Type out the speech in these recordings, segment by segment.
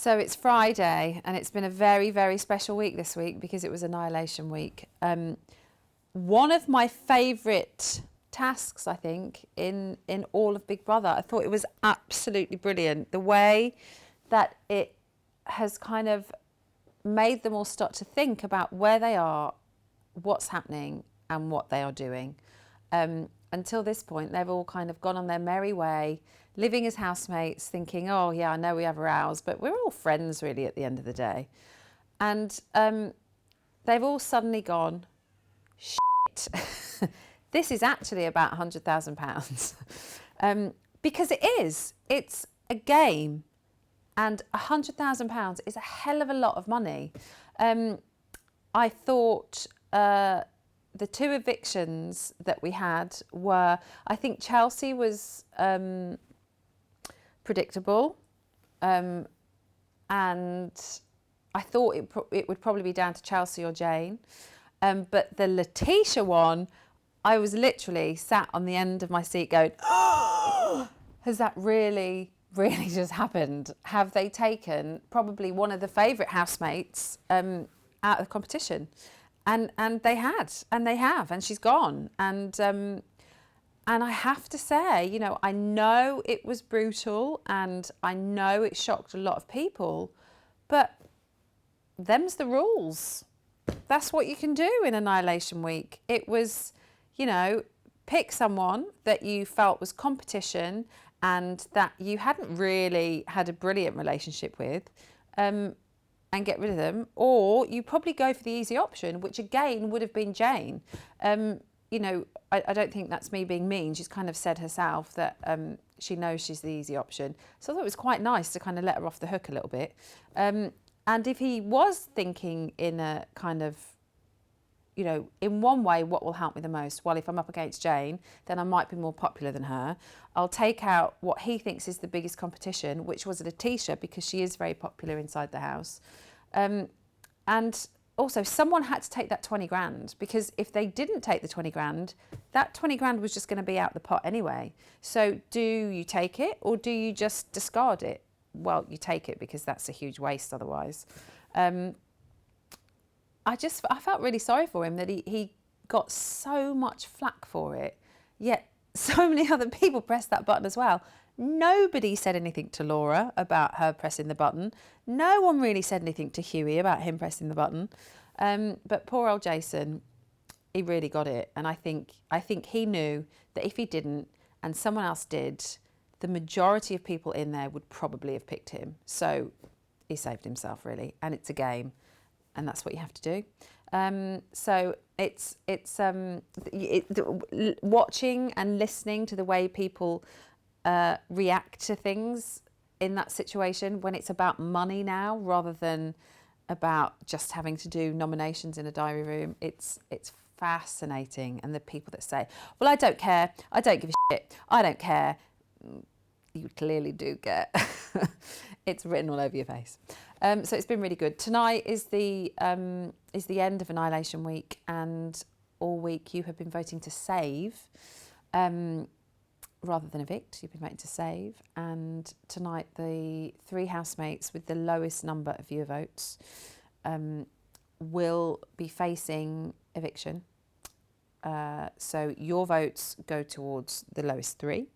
So it's Friday, and it's been a very, very special week this week because it was Annihilation Week. One of my favourite tasks, I think, in all of Big Brother. I thought it was absolutely brilliant. The way that it has kind of made them all start to think about where they are, what's happening, and what they are doing. Until this point, they've all kind of gone on their merry way, living as housemates, thinking, oh, yeah, I know we have rows, but we're all friends, really, at the end of the day. And they've all suddenly gone, shit, this is actually about £100,000. Because it is. It's a game. And £100,000 is a hell of a lot of money. I thought the two evictions that we had were, I think Chelsea was predictable. And I thought it would probably be down to Chelsea or Jane. But the Letitia one, I was literally sat on the end of my seat going, oh, has that really just happened? Have they taken probably one of the favourite housemates out of the competition? And they had, and they have, and she's gone. And I have to say, you know, I know it was brutal and I know it shocked a lot of people, but them's the rules. That's what you can do in Annihilation Week. It was, you know, pick someone that you felt was competition and that you hadn't really had a brilliant relationship with, and get rid of them. Or you probably go for the easy option, which again would have been Jane. You know, I don't think that's me being mean. She's kind of said herself that she knows she's the easy option. So I thought it was quite nice to kind of let her off the hook a little bit. And if he was thinking in a kind of, you know, in one way, what will help me the most? Well, if I'm up against Jane, then I might be more popular than her. I'll take out what he thinks is the biggest competition, which was Letitia, because she is very popular inside the house. And also, someone had to take that 20 grand, because if they didn't take the 20 grand, that 20 grand was just going to be out the pot anyway. So do you take it or do you just discard it? Well, you take it because that's a huge waste otherwise. I felt really sorry for him that he got so much flack for it, yet so many other people pressed that button as well. Nobody said anything to Laura about her pressing the button. No one really said anything to Hughie about him pressing the button. But poor old Jason, he really got it. And I think he knew that if he didn't and someone else did, the majority of people in there would probably have picked him. So he saved himself, really. And it's a game. And that's what you have to do. So it's watching and listening to the way people react to things in that situation when it's about money now rather than about just having to do nominations in a diary room. It's fascinating. And the people that say, well, I don't care, I don't give a shit, I don't care, you clearly do care. It's written all over your face. So it's been really good. Tonight is the end of Annihilation Week, and all week you have been voting to save rather than evict. You've been voting to save, and tonight the three housemates with the lowest number of viewer votes will be facing eviction. So your votes go towards the lowest three,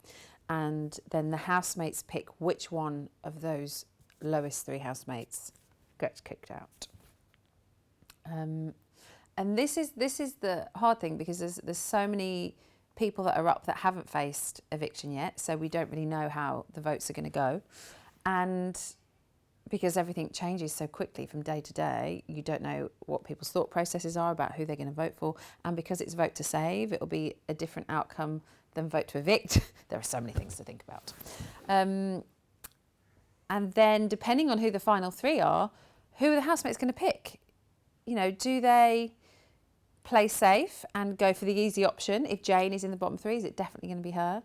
and then the housemates pick which one of those lowest three housemates gets kicked out. And this is the hard thing, because there's so many people that are up that haven't faced eviction yet, so we don't really know how the votes are going to go. And because everything changes so quickly from day to day, you don't know what people's thought processes are about who they're going to vote for. And because it's vote to save, it'll be a different outcome than vote to evict. There are so many things to think about. And then depending on who the final three are, who are the housemates going to pick? You know, do they play safe and go for the easy option? If Jane is in the bottom three, is it definitely going to be her?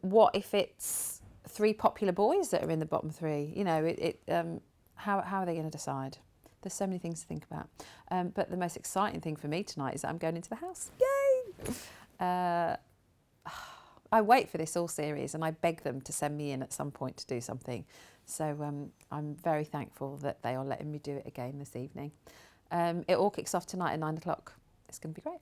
What if it's three popular boys that are in the bottom three? You know, how are they going to decide? There's so many things to think about. But the most exciting thing for me tonight is that I'm going into the house. Yay! I wait for this all series, and I beg them to send me in at some point to do something, So I'm very thankful that they are letting me do it again this evening. It all kicks off tonight at 9 o'clock. It's going to be great.